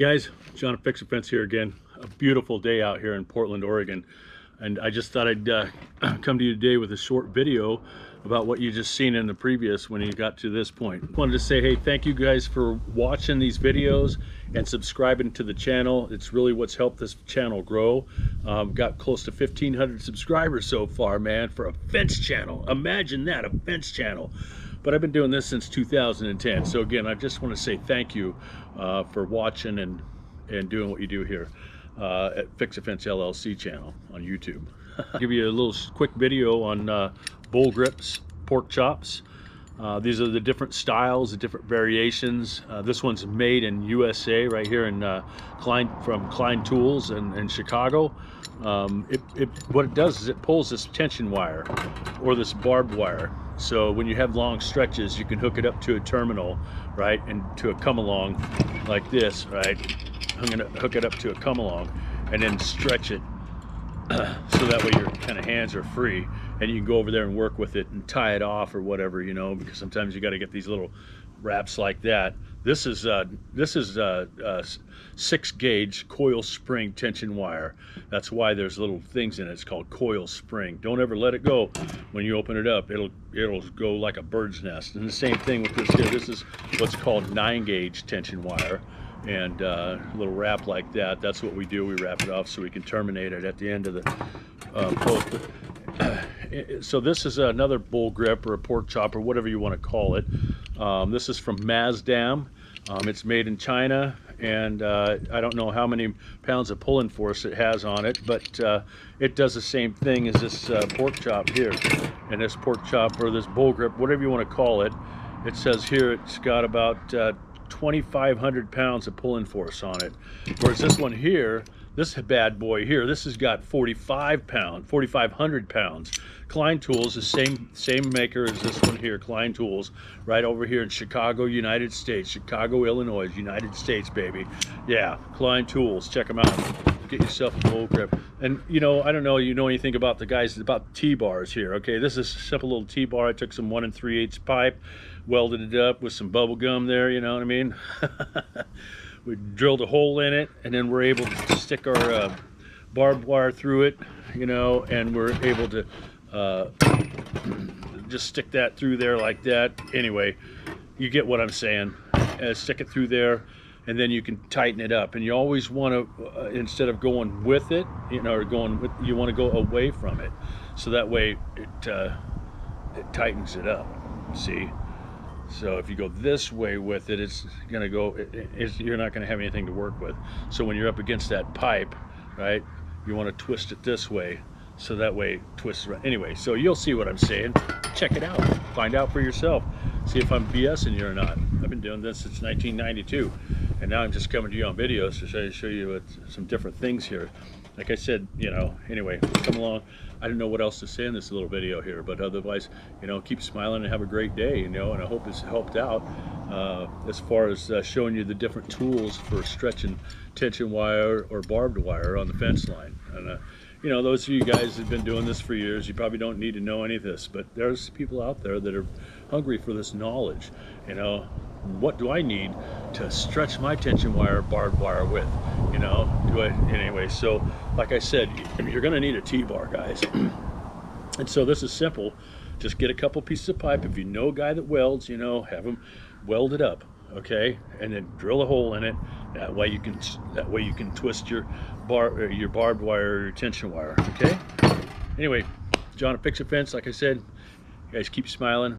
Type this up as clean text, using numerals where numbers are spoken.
guys, John at Fix a Fence here again. A beautiful day out here in Portland, Oregon. And I just thought I'd come to you today with a short video about what you just seen in the previous when you got to this point. Wanted to say, hey, thank you guys for watching these videos and subscribing to the channel. It's really what's helped this channel grow. Got close to 1,500 subscribers so far, man, for a fence channel. Imagine that, a fence channel. But I've been doing this since 2010. So again, I just want to say thank you for watching and doing what you do here at Fix a Fence LLC channel on YouTube. I'll give you a little quick video on bull grips, pork chops. These are the different styles, the different variations. This one's made in USA right here in from Klein Tools in Chicago. What it does is it pulls this tension wire or this barbed wire. So when you have long stretches, you can hook it up to a terminal, right, and to a come-along like this, right? I'm gonna hook it up to a come-along and then stretch it so that way your kind of hands are free and you can go over there and work with it and tie it off or whatever, you know, because sometimes you got to get these little wraps like that. This is 6-gauge coil spring tension wire. That's why there's little things in it. It's called coil spring. Don't ever let it go. When you open it up, it'll go like a bird's nest. And the same thing with this here. This is what's called 9-gauge tension wire, and a little wrap like that. That's what we do. We wrap it off so we can terminate it at the end of the post. So this is another bull grip or a pork chop or whatever you want to call it. This is from Mazdam. It's made in China, and I don't know how many pounds of pulling force it has on it, but it does the same thing as this pork chop here. And this pork chop or this bull grip, whatever you want to call it, it says here it's got about 2,500 pounds of pulling force on it. Whereas this one here, this bad boy here, this has got 4,500 pounds. Klein Tools, the same maker as this one here, Klein Tools, right over here in Chicago, United States, Chicago, Illinois, United States, baby. Yeah, Klein Tools, check them out. Get yourself a bull grip. And you know, I don't know, you know anything about the guys, about T-bars here, okay? This is a simple little T-bar. I took some 1 3/8 pipe, welded it up with some bubble gum there, you know what I mean? We drilled a hole in it, and then we're able to stick our barbed wire through it, you know, and we're able to just stick that through there like that. Anyway, you get what I'm saying. Stick it through there, and then you can tighten it up. And you always want to, instead of going with it, you know, or going with, you want to go away from it, so that way it tightens it up. See? So if you go this way with it, it's gonna go. You're not gonna have anything to work with. So when you're up against that pipe, right, you want to twist it this way, so that way it twists around. Anyway, so you'll see what I'm saying. Check it out. Find out for yourself. See if I'm BSing you or not. I've been doing this since 1992, and now I'm just coming to you on videos to show you some different things here. Like I said, you know, anyway, come along. I don't know what else to say in this little video here, but otherwise, you know, keep smiling and have a great day, you know, and I hope it's helped out as far as showing you the different tools for stretching tension wire or barbed wire on the fence line. And, you know, those of you guys that have been doing this for years, you probably don't need to know any of this, but there's people out there that are hungry for this knowledge. You know, what do I need to stretch my tension wire, barbed wire with? You know, anyway, so like I said, you're gonna need a T-bar, guys. And so this is simple. Just get a couple pieces of pipe. If you know a guy that welds, you know, have him weld it up, okay? And then drill a hole in it. That way you can twist your barbed wire or your tension wire, okay? Anyway, John at Fix a Fence, like I said, you guys keep smiling,